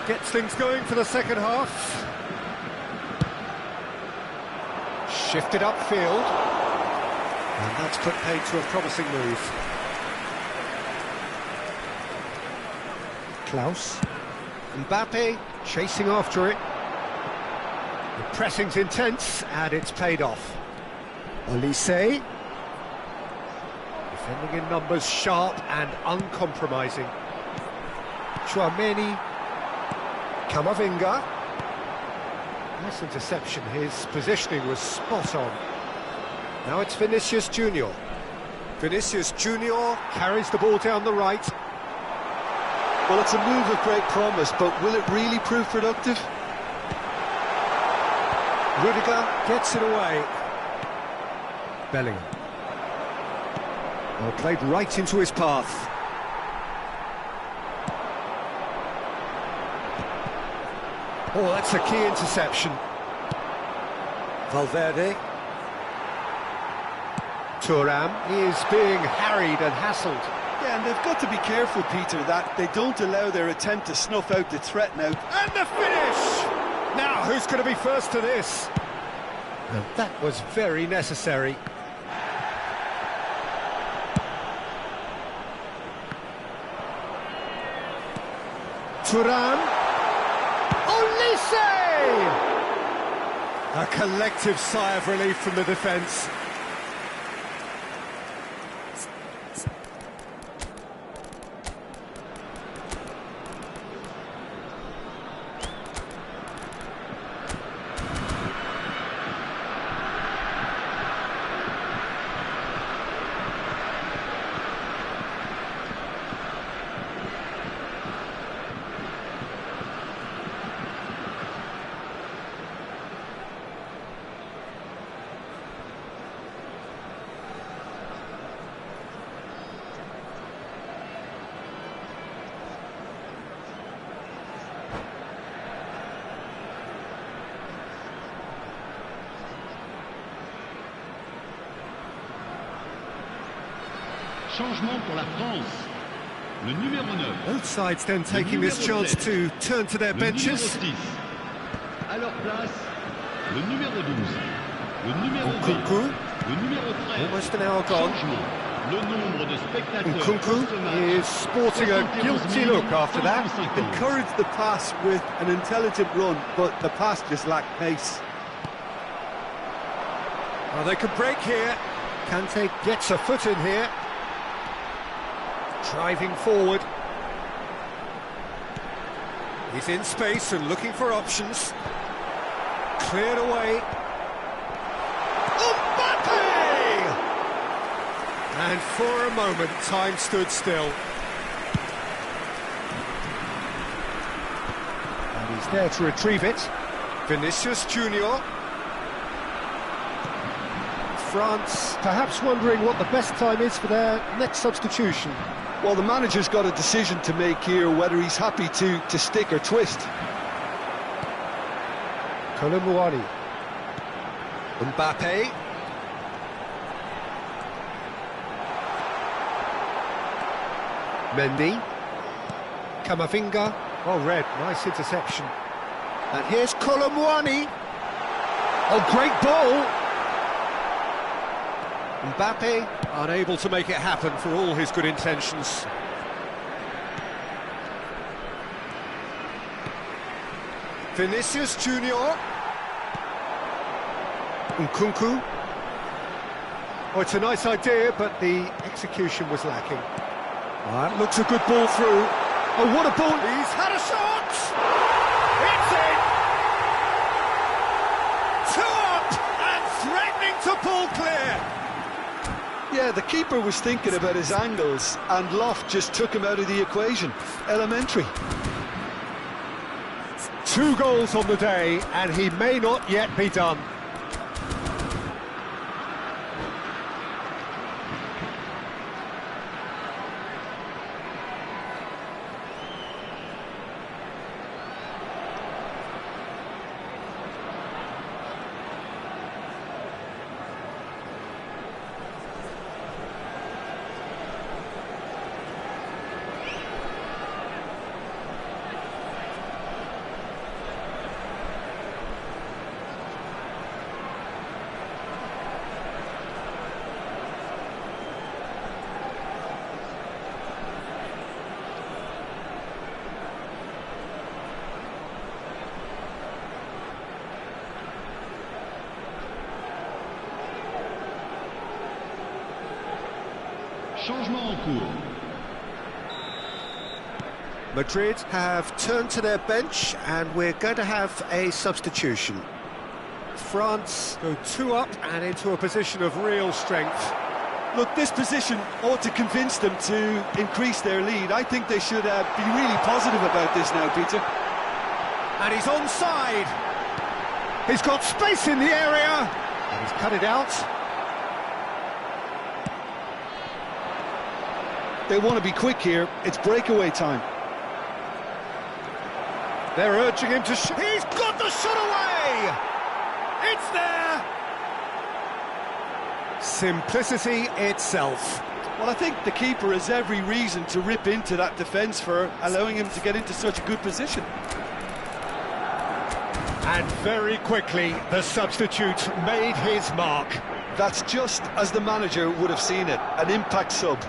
Gets things going for the second half. Shifted upfield. And that's put paid to a promising move. Klaus. Mbappe chasing after it. The pressing's intense and it's paid off. Olise. Defending in numbers, sharp and uncompromising. Chouameni. Camavinga. Nice interception, his positioning was spot on. Now it's Vinicius Junior. Vinicius Junior carries the ball down the right. Well, it's a move of great promise, but will it really prove productive? Rudiger gets it away. Bellingham. Well, played right into his path. Oh, that's a key interception. Valverde. Thuram is being harried and hassled. Yeah, and they've got to be careful, Peter, that they don't allow their attempt to snuff out the threat now. And the finish! Now, who's going to be first to this? And that was very necessary. Thuram. Olise! A collective sigh of relief from the defence. Changement pour la France. Le numéro 9. Both sides then taking this chance to turn to their benches. À leur place, le numéro 12. Le numéro 20. Le numéro 13. Almost an hour gone. Le nombre de spectateurs. Nkunku is sporting a guilty look after that. Encouraged the pass with an intelligent run, but the pass just lacked pace. Well, they could break here. Kante gets a foot in here. Driving forward. He's in space and looking for options. Cleared away. Mbappe! And for a moment, time stood still. And he's there to retrieve it. Vinicius Junior. France perhaps wondering what the best time is for their next substitution. Well, the manager's got a decision to make here, whether he's happy to stick or twist. Colomboani. Mbappe. Mendy. Camavinga. Oh, red. Nice interception. And here's Colomboani. Oh, great ball. Mbappe unable to make it happen for all his good intentions. Vinicius Junior. Nkunku. Oh, it's a nice idea, but the execution was lacking. That looks a good ball through. Oh, what a ball! He's had a shot! It's in! 2 up and threatening to pull clear. Yeah, the keeper was thinking about his angles, and Loft just took him out of the equation. Elementary. 2 goals on the day, and he may not yet be done. Changement en cours. Madrid have turned to their bench and we're going to have a substitution. France go 2 up and into a position of real strength. Look, this position ought to convince them to increase their lead. I think they should be really positive about this now, Peter. And he's onside. He's got space in the area. And he's cut it out. They want to be quick here. It's breakaway time. They're urging him to shoot. He's got the shot away! It's there! Simplicity itself. Well, I think the keeper has every reason to rip into that defence for allowing him to get into such a good position. And very quickly, the substitute made his mark. That's just as the manager would have seen it, an impact sub.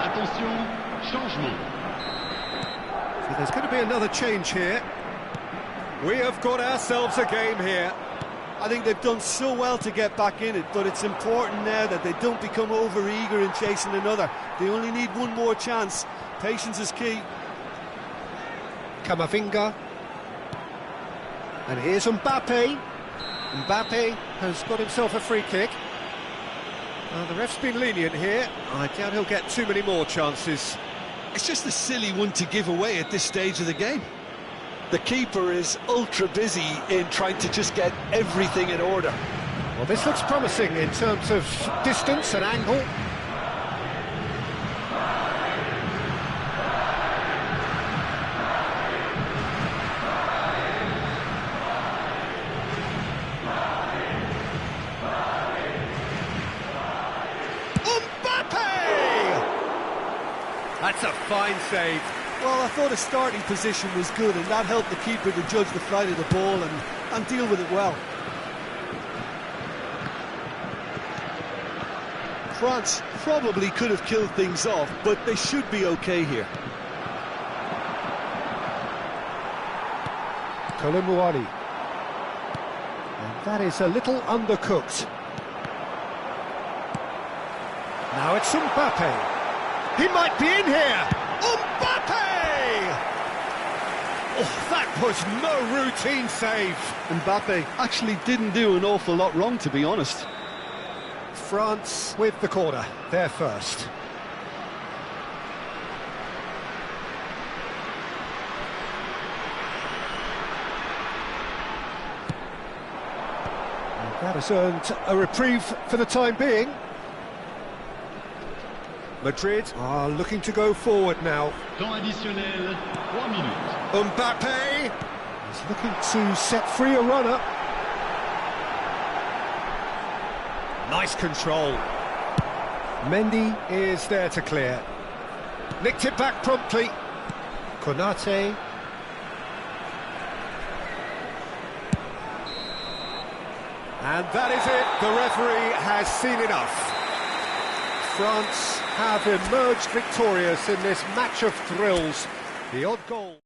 Attention, changement. So there's going to be another change here. We have got ourselves a game here. I think they've done so well to get back in it, but it's important now that they don't become over-eager in chasing another. They only need one more chance. Patience is key. Camavinga. And here's Mbappe. Mbappe has got himself a free kick. The ref's been lenient here. I doubt he'll get too many more chances. It's just a silly one to give away at this stage of the game. The keeper is ultra busy in trying to just get everything in order. Well, this looks promising in terms of distance and angle. That's a fine save. Well, I thought his starting position was good, and that helped the keeper to judge the flight of the ball and deal with it well. France probably could have killed things off, but they should be okay here. Colomouani. And that is a little undercooked. Now it's Mbappe. He might be in here! Mbappe! Oh, that was no routine save. Mbappe actually didn't do an awful lot wrong, to be honest. France with the corner, they're first. And that has earned a reprieve for the time being. Madrid are looking to go forward now. Temps additionnel, 3 minutes. Mbappe is looking to set free a runner. Nice control. Mendy is there to clear. Nicked it back promptly. Konate. And that is it. The referee has seen enough. France have emerged victorious in this match of thrills. The odd goal.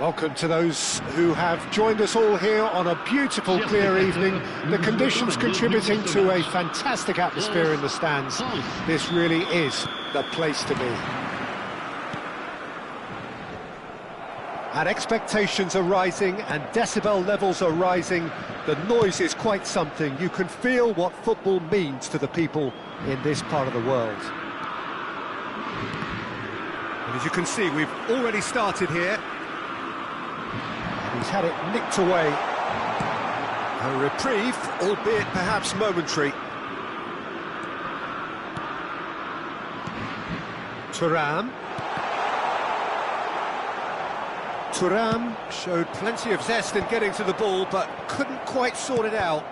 Welcome to those who have joined us all here on a beautiful, clear evening. The conditions contributing to a fantastic atmosphere in the stands. This really is the place to be. And expectations are rising and decibel levels are rising. The noise is quite something. You can feel what football means to the people in this part of the world. And as you can see, we've already started here. He's had it nicked away. A reprieve, albeit perhaps momentary. Thuram showed plenty of zest in getting to the ball, but couldn't quite sort it out.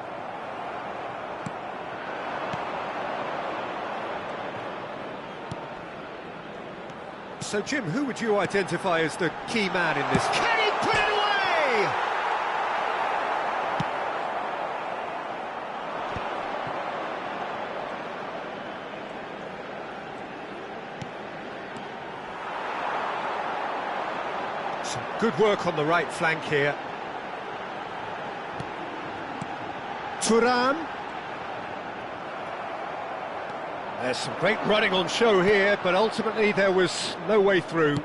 So, Jim, who would you identify as the key man in this? Can he put it away? Some good work on the right flank here. Thuram. There's some great running on show here, but ultimately there was no way through.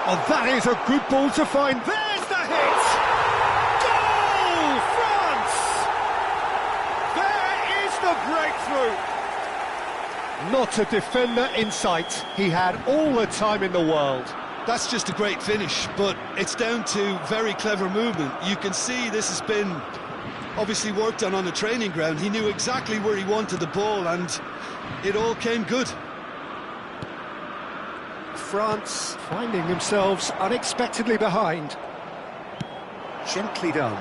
Oh, that is a good ball to find. There's the hit! Goal, France! There is the breakthrough! Not a defender in sight. He had all the time in the world. That's just a great finish, but it's down to very clever movement. You can see this has been obviously worked on the training ground. He knew exactly where he wanted the ball, and it all came good. France finding themselves unexpectedly behind. Gently done.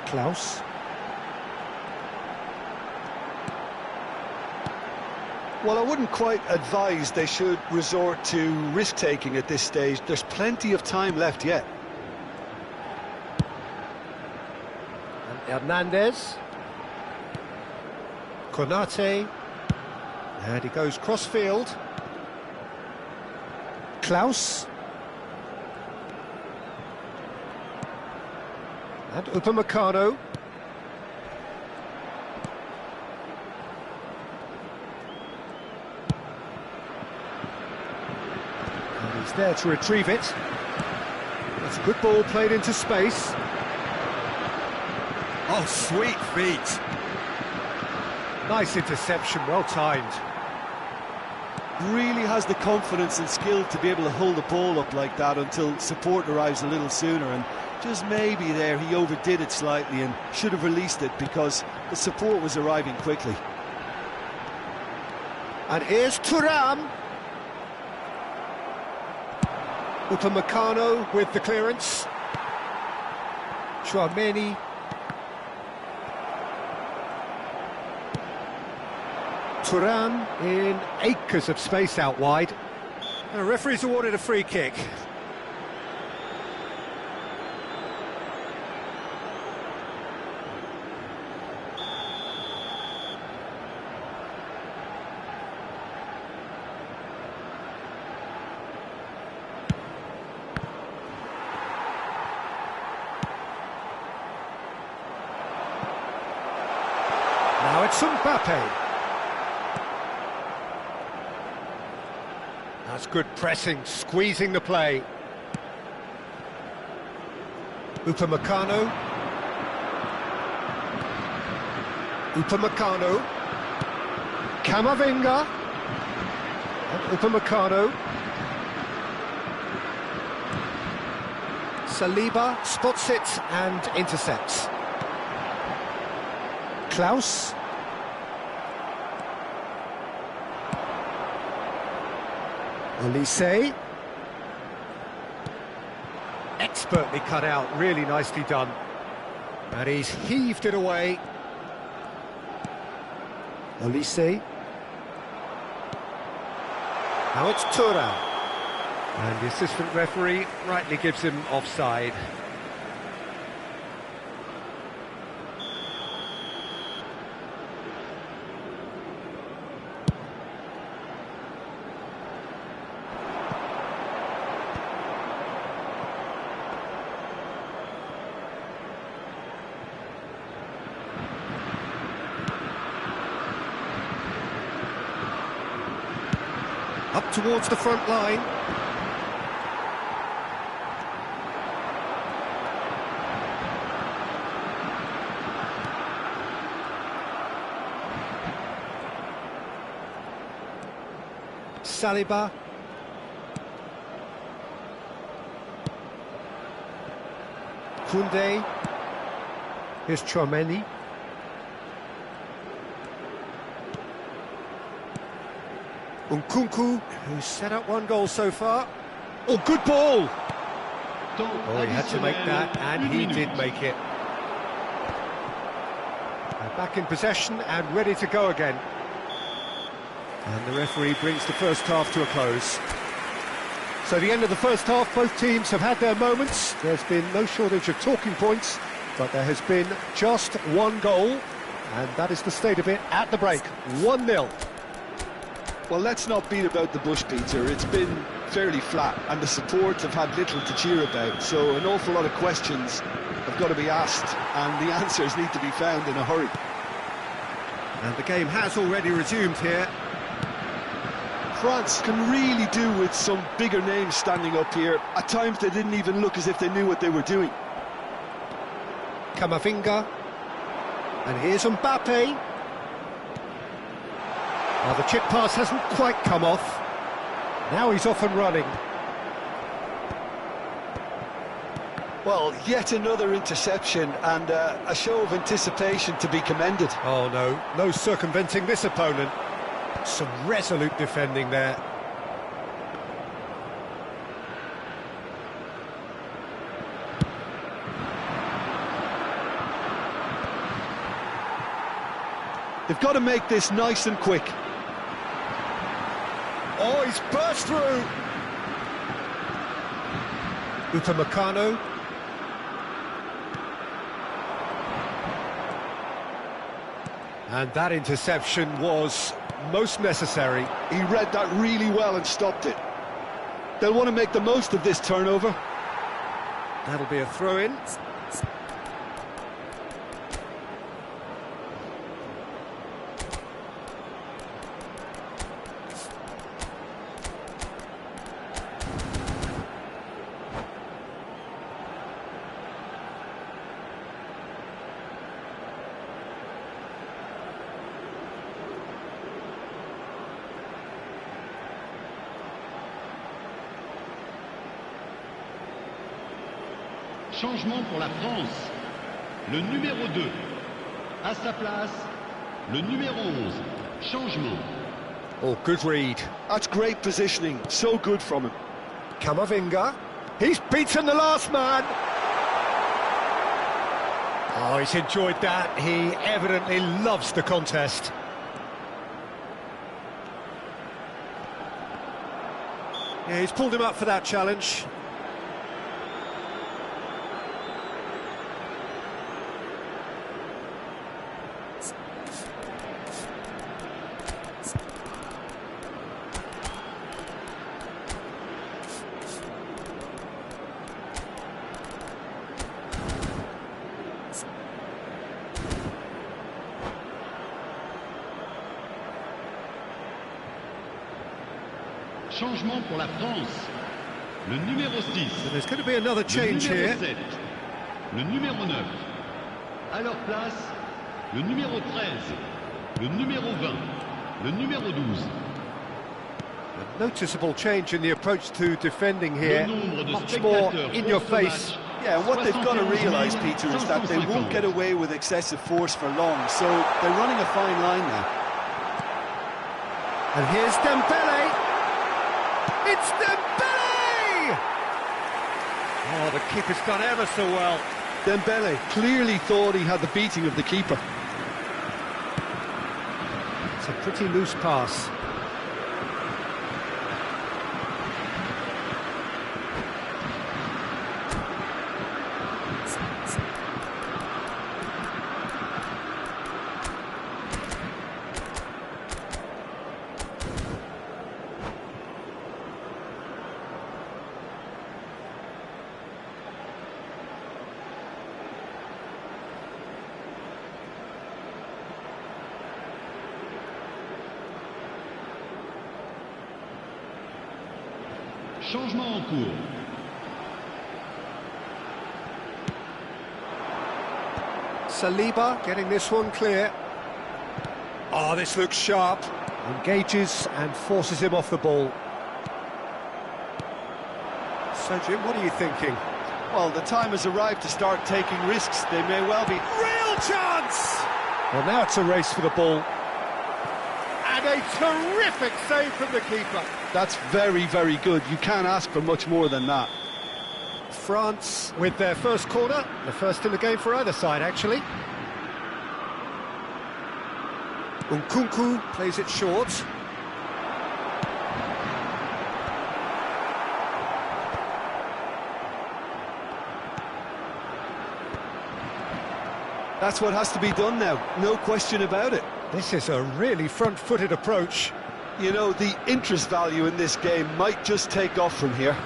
Klaus. Well, I wouldn't quite advise they should resort to risk-taking at this stage. There's plenty of time left yet. And Hernandez. Konate. And he goes cross-field. Klaus. And Upamecano. And he's there to retrieve it. That's a good ball played into space. Oh, sweet feet. Nice interception, well timed. Really has the confidence and skill to be able to hold the ball up like that until support arrives a little sooner, and just maybe there he overdid it slightly and should have released it because the support was arriving quickly. And here's Thuram. Upamecano with the clearance. Chouameni. Thuram in acres of space out wide. And the referee's awarded a free kick. Now it's Mbappe. That's good pressing, squeezing the play. Upamecano. Upamecano. Camavinga. And Upamecano. Saliba spots it and intercepts. Klaus. Olise. Expertly cut out, really nicely done. And he's heaved it away. Olise. Now it's Thuram. And the assistant referee rightly gives him offside. towards the front line. Saliba. Koundé. Here's Chouameni. Nkunku, who's set up one goal so far. Oh, good ball! Oh, he had to make that, and he did make it. Back in possession and ready to go again. And the referee brings the first half to a close. So the end of the first half, both teams have had their moments. There's been no shortage of talking points, but there has been just one goal, and that is the state of it at the break. 1-0. Well, let's not beat about the bush, Peter. It's been fairly flat, and the support have had little to cheer about, so an awful lot of questions have got to be asked, and the answers need to be found in a hurry. And the game has already resumed here. France can really do with some bigger names standing up here. At times they didn't even look as if they knew what they were doing. Camavinga. And here's Mbappe. Oh, the chip pass hasn't quite come off. Now he's off and running. Well, yet another interception and a show of anticipation to be commended. Oh no, no circumventing this opponent. Some resolute defending there. They've got to make this nice and quick. Oh, he's burst through. Upamecano. And that interception was most necessary. He read that really well and stopped it. They'll want to make the most of this turnover. That'll be a throw-in. Changement pour la France. Le numéro 2. À sa place, le numéro 11. Changement. Oh, good read. That's great positioning. So good from him. Camavinga. He's beaten the last man. Oh, he's enjoyed that. He evidently loves the contest. Yeah, he's pulled him up for that challenge. Changement pour la France. Le numéro 6. So there's going to be another change le here. numéro 7. Le numéro 9. À leur place, le numéro 13. Le numéro 20. Le numéro 12. A noticeable change in the approach to defending here. Much more in your face. Yeah, what they've got to realise, Peter, is that they won't get away with excessive force for long, so they're running a fine line now. And here's Dembele. It's Dembele! Oh, the keeper's done ever so well. Dembele clearly thought he had the beating of the keeper. It's a pretty loose pass. Changement en cours. Saliba getting this one clear. Oh, this looks sharp. Engages and forces him off the ball. So, Jim, what are you thinking? Well, the time has arrived to start taking risks. They may well be. Real chance! Well, now it's a race for the ball. And a terrific save from the keeper. That's very, very good. You can't ask for much more than that. France with their first corner, the first in the game for either side, actually. Nkunku plays it short. That's what has to be done now, no question about it. This is a really front-footed approach. You know, the interest value in this game might just take off from here.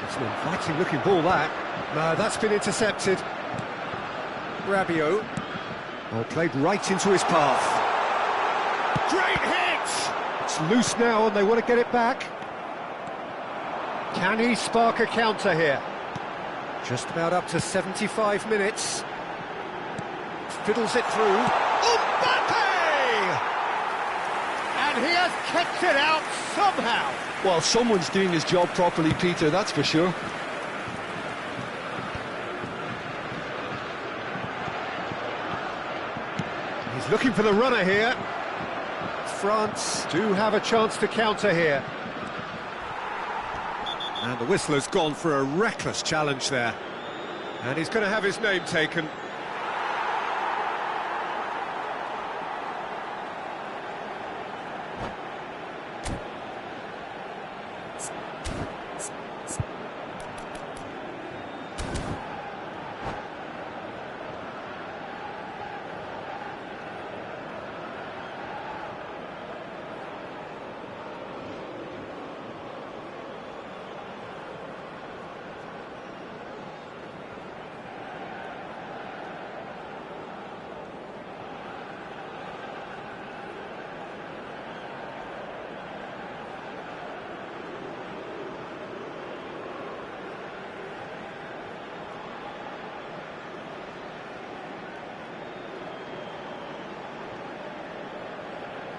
It's an inviting-looking ball, that. No, that's been intercepted. Rabiot. Well, played right into his path. Great hit! It's loose now and they want to get it back. Can he spark a counter here? Just about up to 75 minutes. Fiddles it through. Mbappe! And he has kept it out somehow. Well, someone's doing his job properly, Peter, that's for sure. He's looking for the runner here. France do have a chance to counter here. And the whistler's gone for a reckless challenge there. And he's going to have his name taken.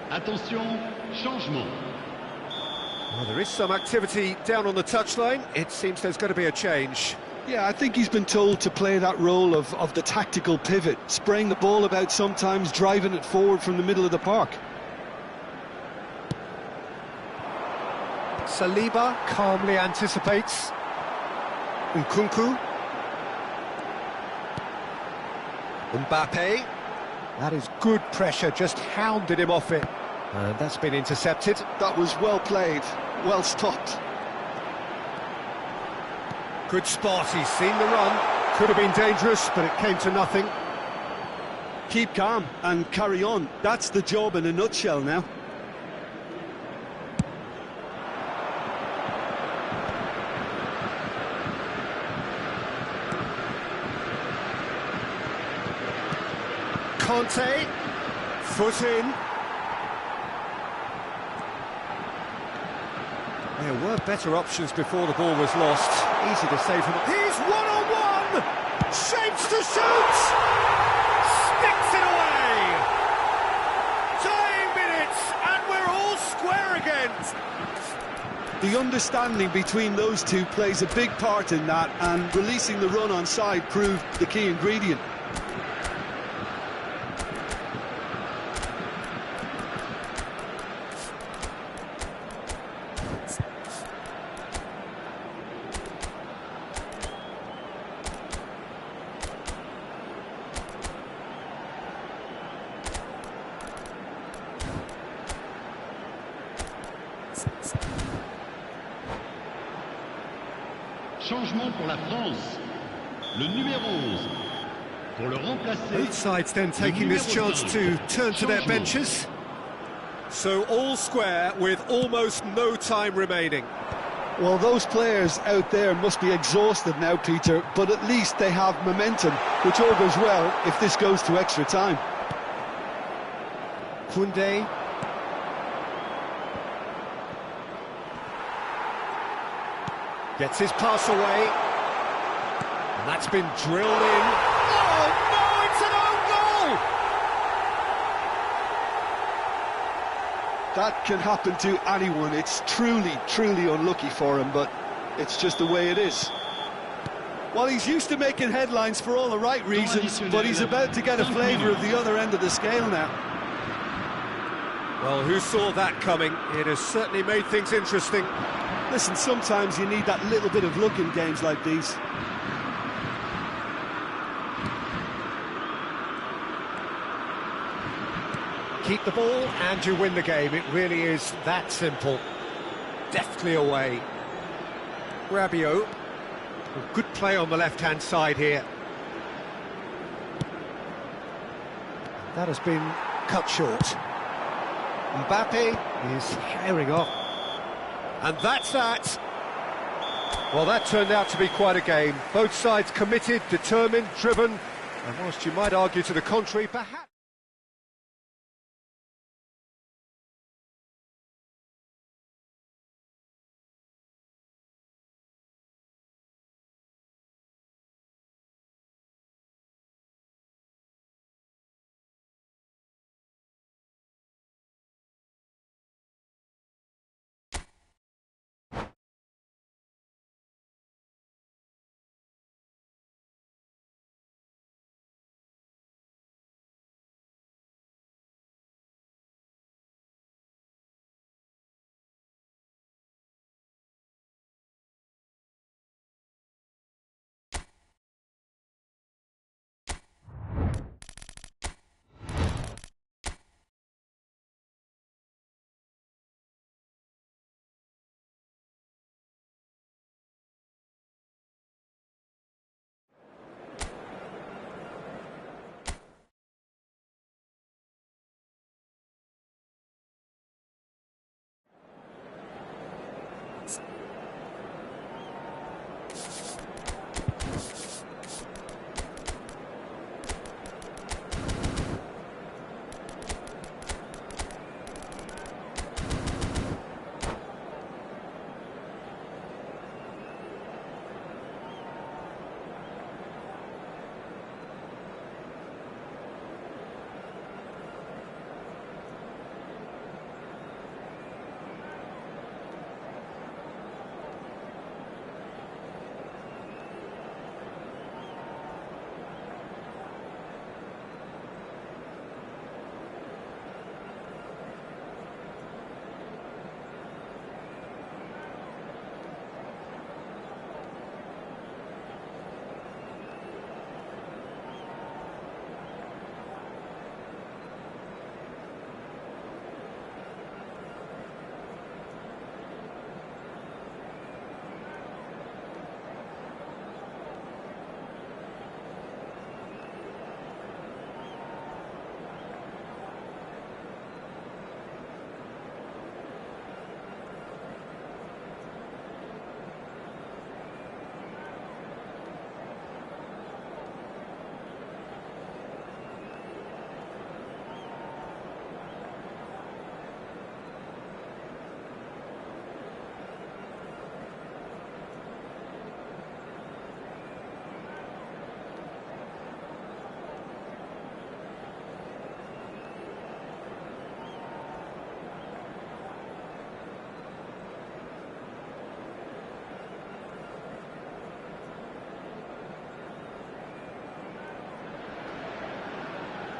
Attention, changement. Well, there is some activity down on the touchline. It seems there's going to be a change. Yeah, I think he's been told to play that role of the tactical pivot, spraying the ball about sometimes, driving it forward from the middle of the park. Saliba calmly anticipates. Nkunku. Mbappe. That is good pressure, just hounded him off it. And that's been intercepted. That was well played, well stopped. Good spot, he's seen the run. Could have been dangerous, but it came to nothing. Keep calm and carry on. That's the job in a nutshell now. Conte, foot in. There were better options before the ball was lost. Easy to save him. He's one-on-one! Shapes to shoot! Sticks it away! Dying minutes, and we're all square again! The understanding between those two plays a big part in that, and releasing the run on side proved the key ingredient. Changement pour la France. Le numéro 11. Pour le remplacer. Both sides then taking this chance to turn to their benches. So all square with almost no time remaining. Well, those players out there must be exhausted now, Peter, but at least they have momentum, which all goes well if this goes to extra time. Koundé. Gets his pass away. And that's been drilled in. Oh, no, it's an own goal! That can happen to anyone. It's truly, truly unlucky for him, but it's just the way it is. Well, he's used to making headlines for all the right reasons, but he's about to get a flavour of the other end of the scale now. Well, who saw that coming? It has certainly made things interesting. Listen, sometimes you need that little bit of luck in games like these. Keep the ball and you win the game. It really is that simple. Deftly away. Rabiot. Good play on the left-hand side here. That has been cut short. Mbappe is herring off. And that's that. Well, that turned out to be quite a game. Both sides committed, determined, driven. And whilst you might argue to the contrary, perhaps...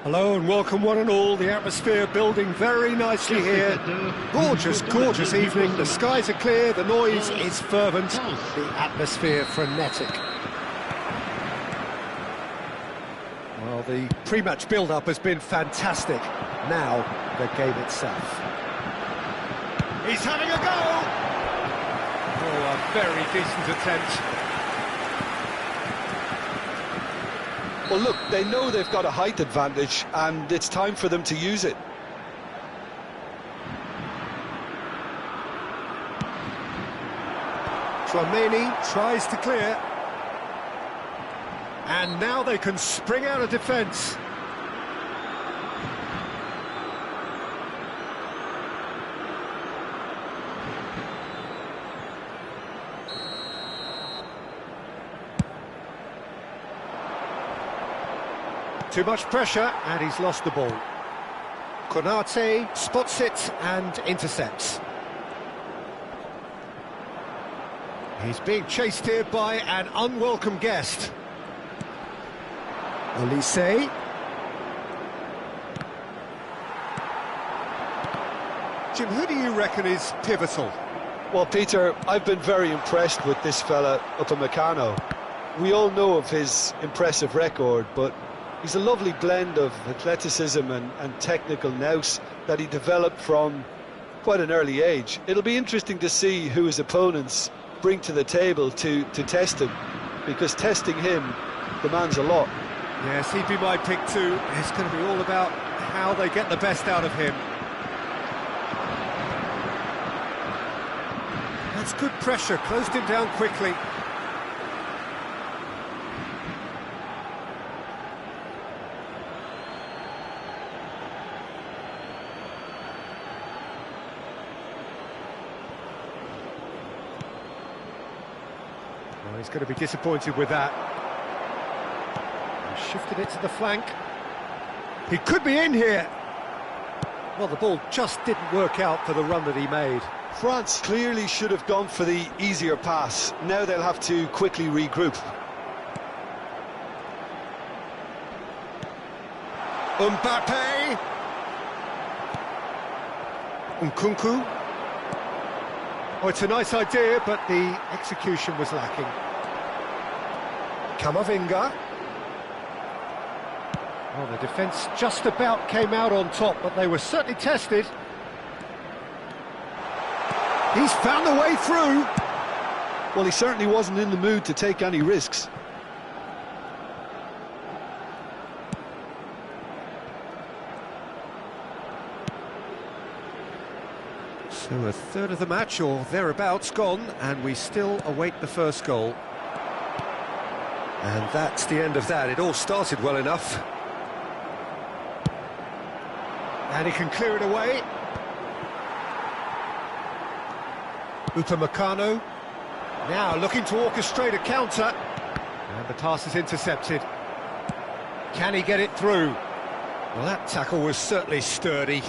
Hello and welcome one and all. The atmosphere building very nicely here. Gorgeous, gorgeous evening. The skies are clear, the noise is fervent, the atmosphere frenetic. Well, the pre-match build-up has been fantastic. Now, the game itself. He's having a go! Oh, a very decent attempt. Well, look, they know they've got a height advantage, and it's time for them to use it. Tchouameni tries to clear. And now they can spring out of defence. Too much pressure, and he's lost the ball. Konate spots it and intercepts. He's being chased here by an unwelcome guest. Olise. Jim, who do you reckon is pivotal? Well, Peter, I've been very impressed with this fella, Upamecano. We all know of his impressive record, but he's a lovely blend of athleticism and technical nous that he developed from quite an early age. It'll be interesting to see who his opponents bring to the table to test him, because testing him demands a lot. Yes, he'd be my pick too. It's going to be all about how they get the best out of him. That's good pressure, closed him down quickly. Well, he's going to be disappointed with that. He's shifted it to the flank. He could be in here. Well, the ball just didn't work out for the run that he made. France clearly should have gone for the easier pass. Now they'll have to quickly regroup. Mbappe. Nkunku. Oh, it's a nice idea, but the execution was lacking. Camavinga. Well, the defence just about came out on top, but they were certainly tested. He's found the way through. Well, he certainly wasn't in the mood to take any risks. So a third of the match, or thereabouts, gone, and we still await the first goal. And that's the end of that. It all started well enough. And he can clear it away. Upamecano. Now looking to orchestrate a counter. And the pass is intercepted. Can he get it through? Well, that tackle was certainly sturdy.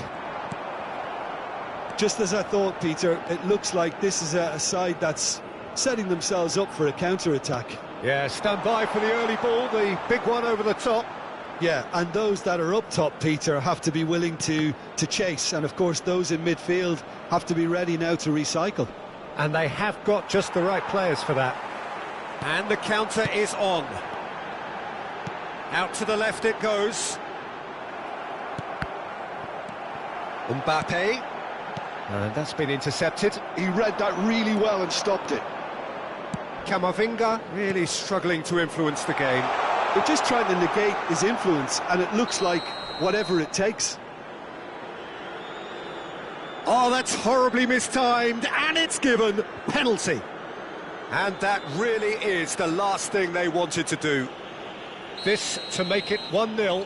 Just as I thought, Peter, it looks like this is a side that's setting themselves up for a counter-attack. Yeah, stand by for the early ball, the big one over the top. Yeah, and those that are up top, Peter, have to be willing to chase. And, of course, those in midfield have to be ready now to recycle. And they have got just the right players for that. And the counter is on. Out to the left it goes. Mbappe. And that's been intercepted. He read that really well and stopped it. Camavinga really struggling to influence the game. They're just trying to negate his influence, and it looks like whatever it takes. Oh, that's horribly mistimed, and it's given penalty. And that really is the last thing they wanted to do. This to make it 1-0.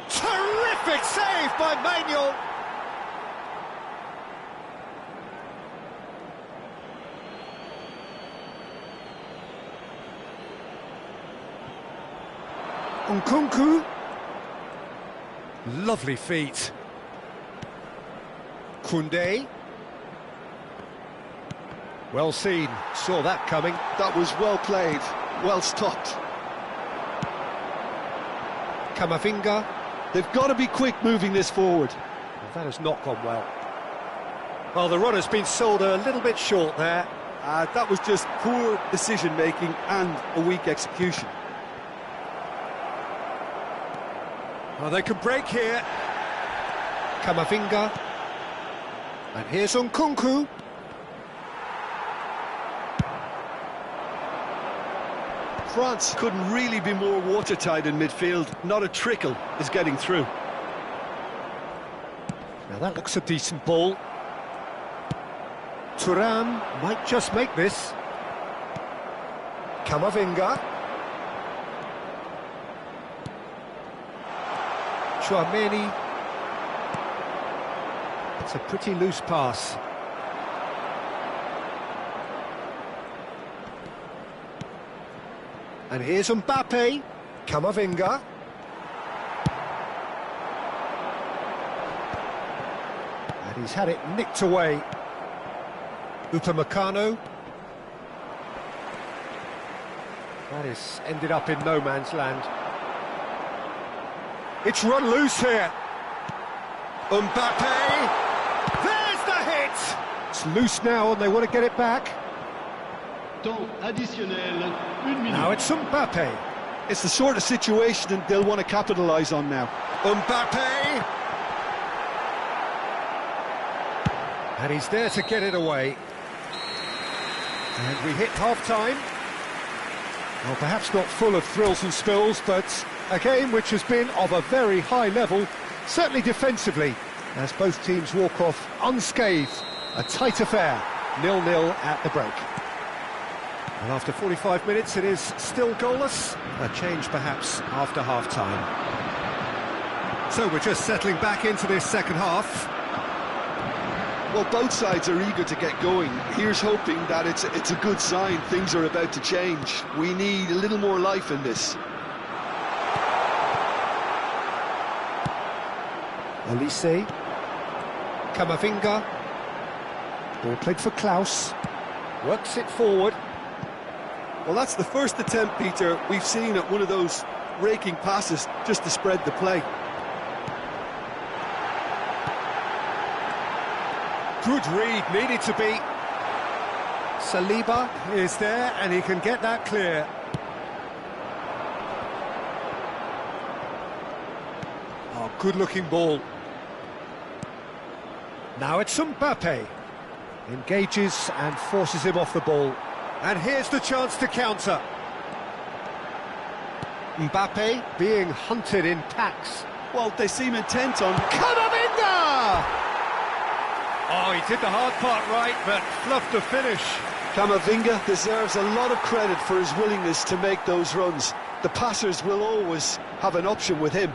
Terrific save by Manuel. Nkunku. Lovely feet. Koundé. Well seen, saw that coming. That was well played, well stopped. Camavinga. They've got to be quick moving this forward. Well, that has not gone well. Well, the run has been sold a little bit short there. That was just poor decision-making and a weak execution. Well, they can break here. Camavinga. And here's Nkunku. France couldn't really be more watertight in midfield. Not a trickle is getting through. Now that looks a decent ball. Tuân might just make this. Camavinga. Tchouaméni. It's a pretty loose pass. And here's Mbappe. Camavinga. And he's had it nicked away. Upamecano. That is ended up in no man's land. It's run loose here. Mbappe. There's the hit. It's loose now and they want to get it back. Temps additionnel, 1 minute. Now it's Mbappe. It's the sort of situation that they'll want to capitalise on now. Mbappe. And he's there to get it away. And we hit half-time. Well, perhaps not full of thrills and spills, but a game which has been of a very high level, certainly defensively, as both teams walk off unscathed. A tight affair, 0-0 at the break. And after 45 minutes, it is still goalless. A change, perhaps, after half-time. So we're just settling back into this second half. Well, both sides are eager to get going. Here's hoping that it's a good sign. Things are about to change. We need a little more life in this. Olise. Camavinga. Ball played for Klaus. Works it forward. Well, that's the first attempt, Peter, we've seen at one of those raking passes just to spread the play. Good read, needed to be. Saliba is there, and he can get that clear. Oh, good-looking ball. Now it's Mbappe. Engages and forces him off the ball. And here's the chance to counter. Mbappe being hunted in packs. Well, they seem intent on... Camavinga! Oh, he did the hard part right, but fluffed the finish. Camavinga deserves a lot of credit for his willingness to make those runs. The passers will always have an option with him.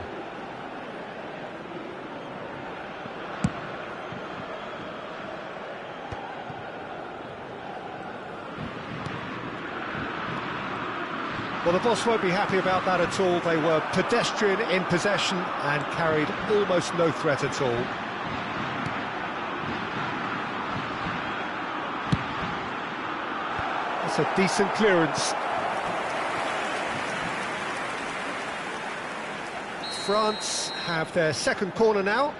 Well, the boss won't be happy about that at all. They were pedestrian in possession and carried almost no threat at all. That's a decent clearance. France have their second corner now.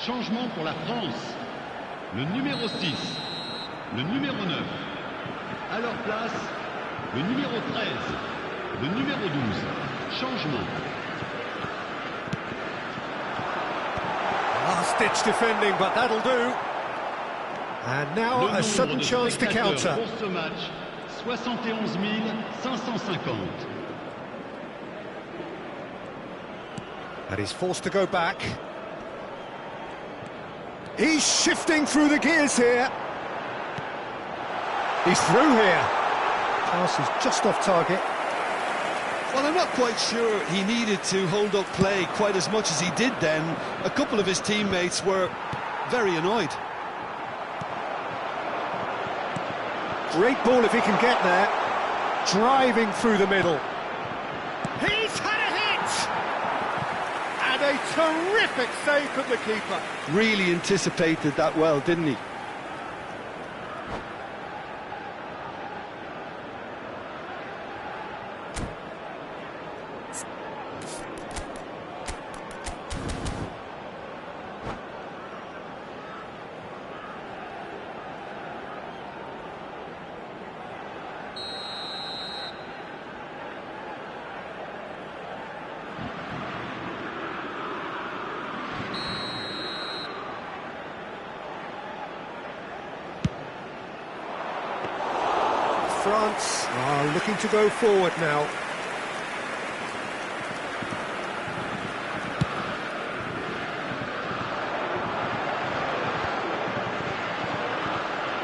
Changement pour la France. Le numéro 6, le numéro 9. À leur place, le numéro 13, le numéro 12. Changement. Last-ditch defending, but that'll do. And now a sudden chance to counter. Pour ce match, 71 550. And he's forced to go back. He's shifting through the gears here. He's through here. Pass is just off target. Well, I'm not quite sure he needed to hold up play quite as much as he did then. A couple of his teammates were very annoyed. Great ball if he can get there. Driving through the middle. He's had a hit! And a terrific save from the keeper. Really anticipated that well, didn't he? France are looking to go forward now.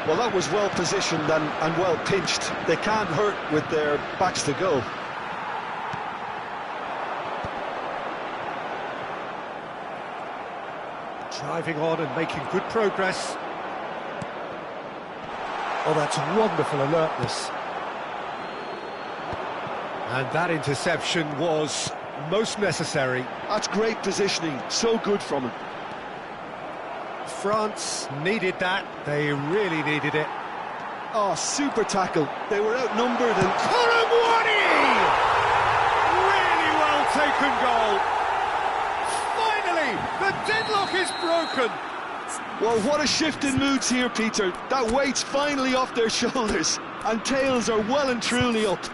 Well, that was well positioned and well pinched. They can't hurt with their backs to goal. Driving on and making good progress. Oh, that's wonderful alertness. And that interception was most necessary. That's great positioning, so good from him. France needed that, they really needed it. Oh, super tackle. They were outnumbered and... Colomwani! Really well taken goal. Finally, the deadlock is broken. Well, what a shift in moods here, Peter. That weight's finally off their shoulders, and tails are well and truly up.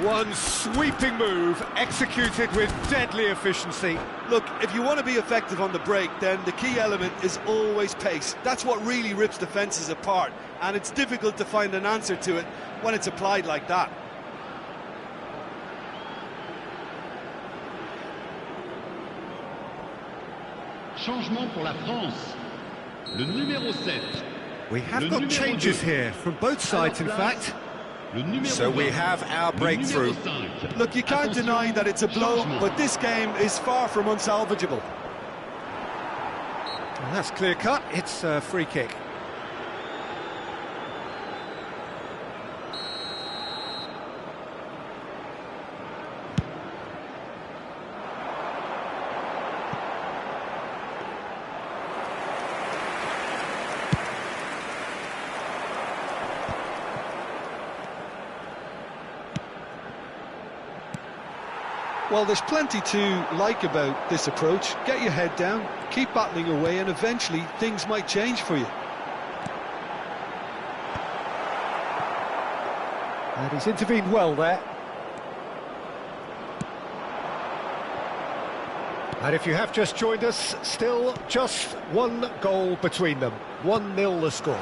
One sweeping move, executed with deadly efficiency. Look, if you want to be effective on the break, then the key element is always pace. That's what really rips defences apart, and it's difficult to find an answer to it when it's applied like that. Changement pour la France. Le numéro 7. We have got changes here, from both sides in fact. So we have our breakthrough. Look, you can't deny that it's a blow, but this game is far from unsalvageable. And that's clear cut, it's a free kick. Well, there's plenty to like about this approach. Get your head down, keep battling away, and eventually things might change for you. And he's intervened well there. And if you have just joined us, still just one goal between them. 1-0 the score.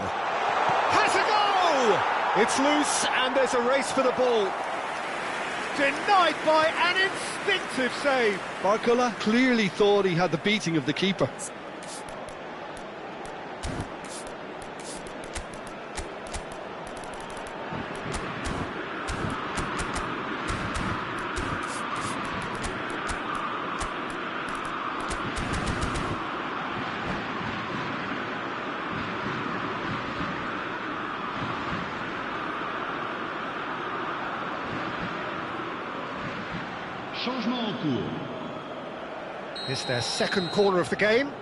Has a goal! It's loose and there's a race for the ball. Denied by an instinctive save. Barcola clearly thought he had the beating of the keeper. Changement en cours. It's their second corner of the game.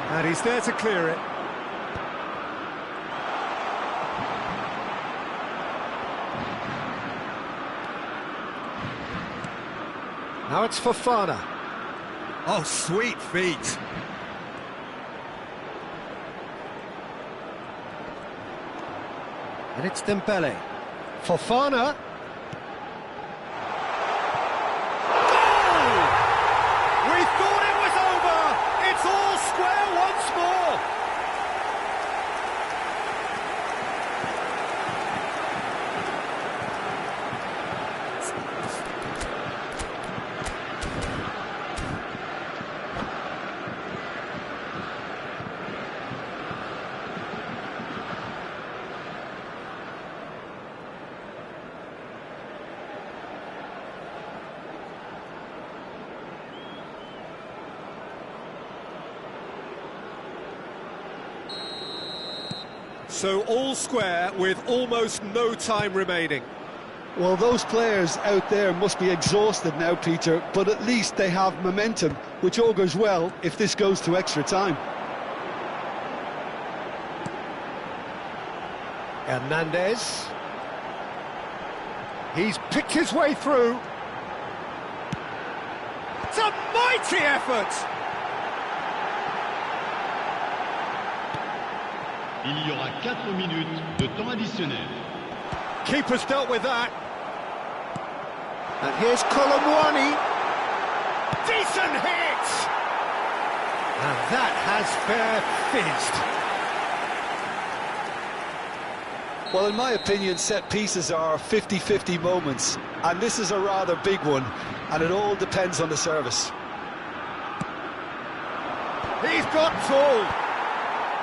And he's there to clear it. Now it's Fofana. Oh, sweet feet. And it's Dembele. Fofana. Goal! We thought it was over. It's all square once more. So all square with almost no time remaining. Well, those players out there must be exhausted now, Peter, but at least they have momentum, which augurs well if this goes to extra time. Hernandez. He's picked his way through. It's a mighty effort! Il y aura 4 minutes de temps additionnel. Keeper's dealt with that. And here's Colomwani. Decent hit! And that has fair fizzed. Well, in my opinion, set pieces are 50-50 moments, and this is a rather big one, and it all depends on the service. He's got tall!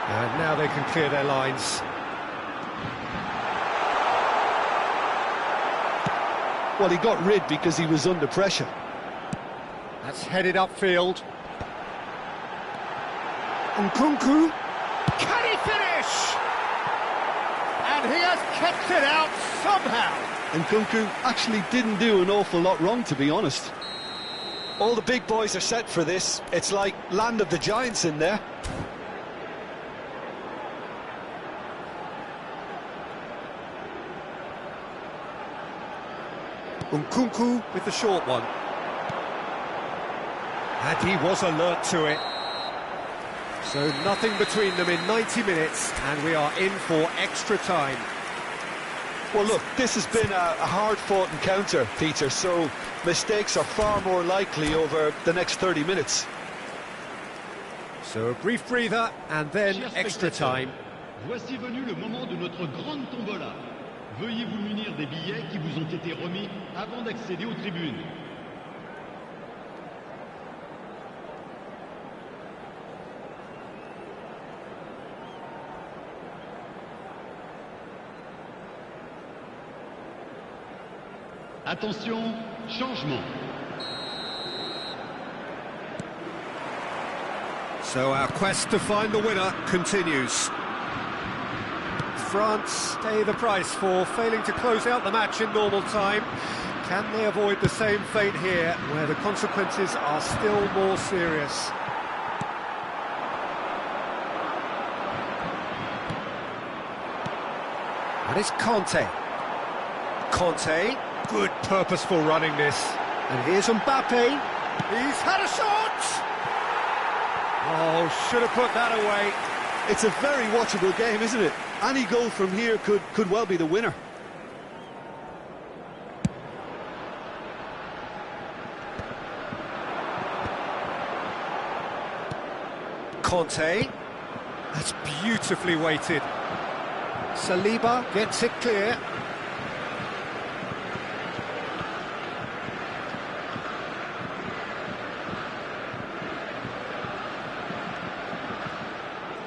And now they can clear their lines. Well, he got rid because he was under pressure. That's headed upfield. Nkunku. Can he finish? And he has kept it out somehow. Nkunku actually didn't do an awful lot wrong, to be honest. All the big boys are set for this. It's like land of the giants in there. Nkunku with the short one. And he was alert to it. So nothing between them in 90 minutes, and we are in for extra time. Well, look, this has been a hard-fought encounter, Peter, so mistakes are far more likely over the next 30 minutes. So a brief breather, and then extra time. Voici venu le moment de notre grande tombola. Veuillez vous munir des billets qui vous ont été remis avant d'accéder aux tribunes. Attention, changement. So our quest to find the winner continues. France pay the price for failing to close out the match in normal time. Can they avoid the same fate here, where the consequences are still more serious? And it's Conte. Conte, good purposeful running this. And here's Mbappe. He's had a shot! Oh, should have put that away. It's a very watchable game, isn't it? Any goal from here could well be the winner. Conte. That's beautifully weighted. Saliba gets it clear.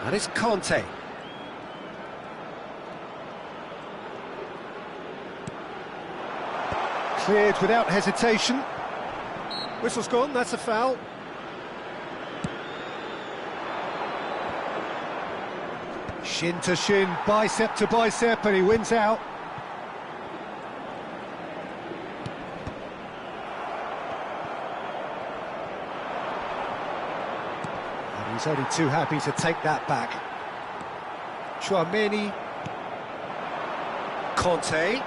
And it's Conte. Cleared without hesitation. Whistle's gone, that's a foul. Shin to shin, bicep to bicep, and he wins out. And he's only too happy to take that back. Tchouaméni. Conte.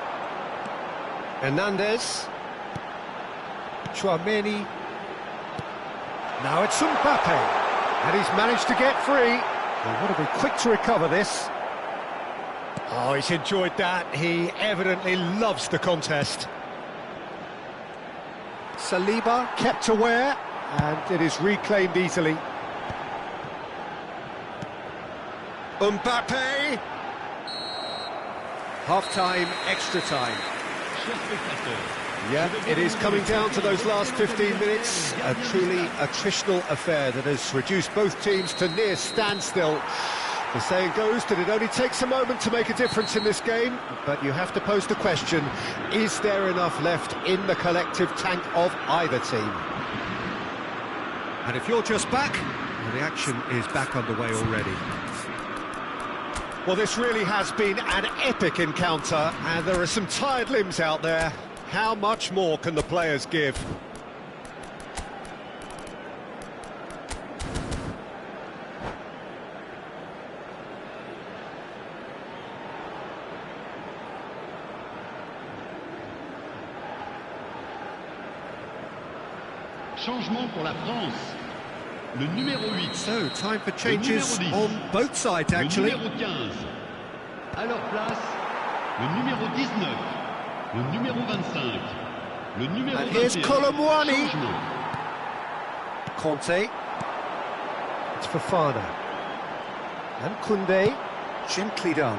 Hernandez. Tchouaméni. Now it's Mbappe. And he's managed to get free. They've got to be quick to recover this. Oh, he's enjoyed that. He evidently loves the contest. Saliba kept aware, and it is reclaimed easily. Mbappe! Half-time, extra time. Yeah, it is coming down to those last 15 minutes. A truly attritional affair that has reduced both teams to near standstill. The saying goes that it only takes a moment to make a difference in this game, but you have to pose the question, is there enough left in the collective tank of either team? And if you're just back, well, the action is back underway already. Well, this really has been an epic encounter, and there are some tired limbs out there. How much more can the players give? Changement pour la France. Le numéro 8. So, time for changes on both sides, actually. Le numéro 15. À leur place, le numéro 19. Le numéro 25. Le numéro And here's 21. Colomwani. Changement. Conte. It's Fofana. And Koundé, gently done.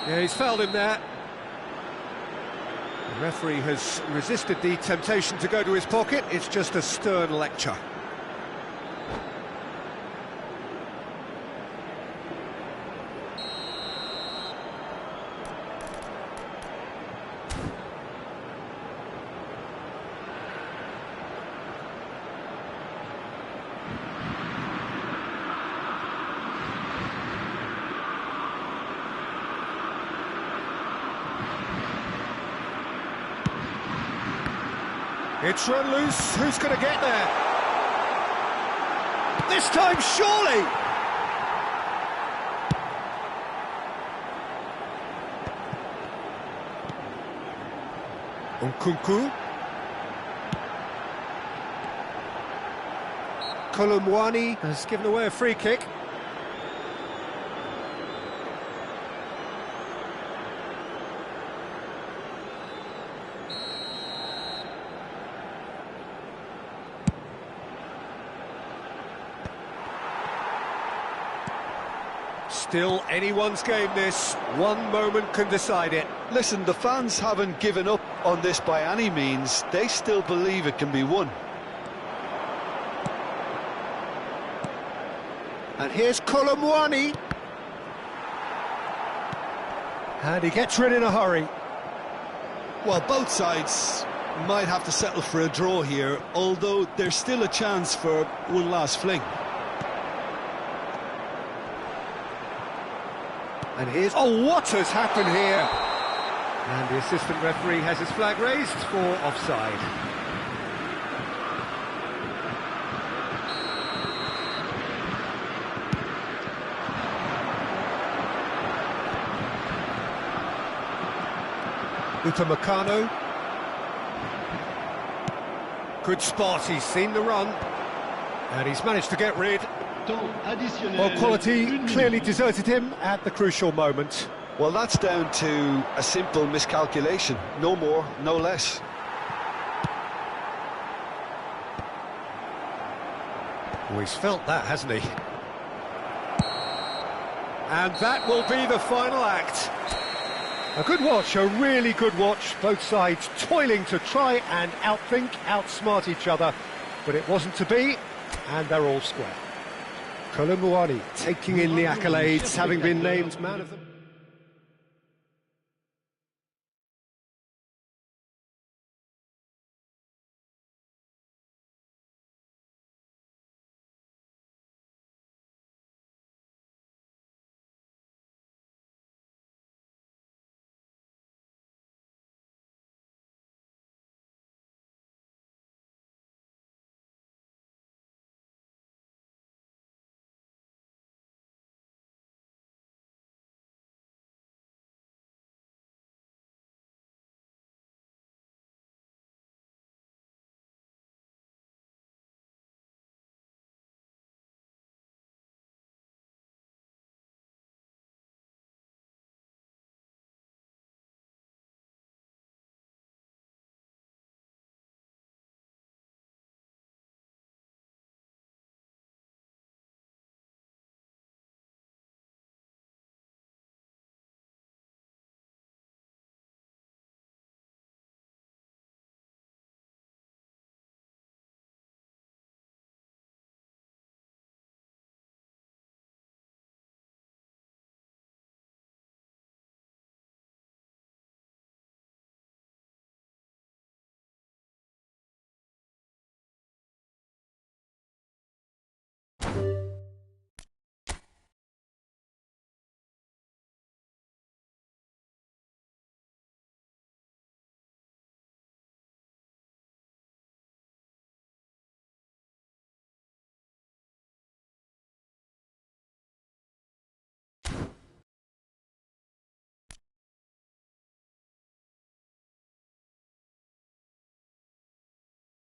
Yeah, he's fouled him there. The referee has resisted the temptation to go to his pocket. It's just a stern lecture. It's run loose, who's going to get there? This time, surely! Nkunku. Kolomwani has given away a free kick. Still anyone's game this, one moment can decide it. Listen, the fans haven't given up on this by any means. They still believe it can be won. And here's Kolomwani. And he gets rid in a hurry. Well, both sides might have to settle for a draw here, although there's still a chance for one last fling. And here's... Oh, what has happened here? And the assistant referee has his flag raised for offside. Upamecano. Good spot, he's seen the run. And he's managed to get rid. Well, quality clearly deserted him at the crucial moment. Well, that's down to a simple miscalculation. No more, no less. Oh, he's felt that, hasn't he? And that will be the final act. A good watch, a really good watch. Both sides toiling to try and outthink, outsmart each other. But it wasn't to be, and they're all square. Kolomwani taking in the accolades, having been named man of the...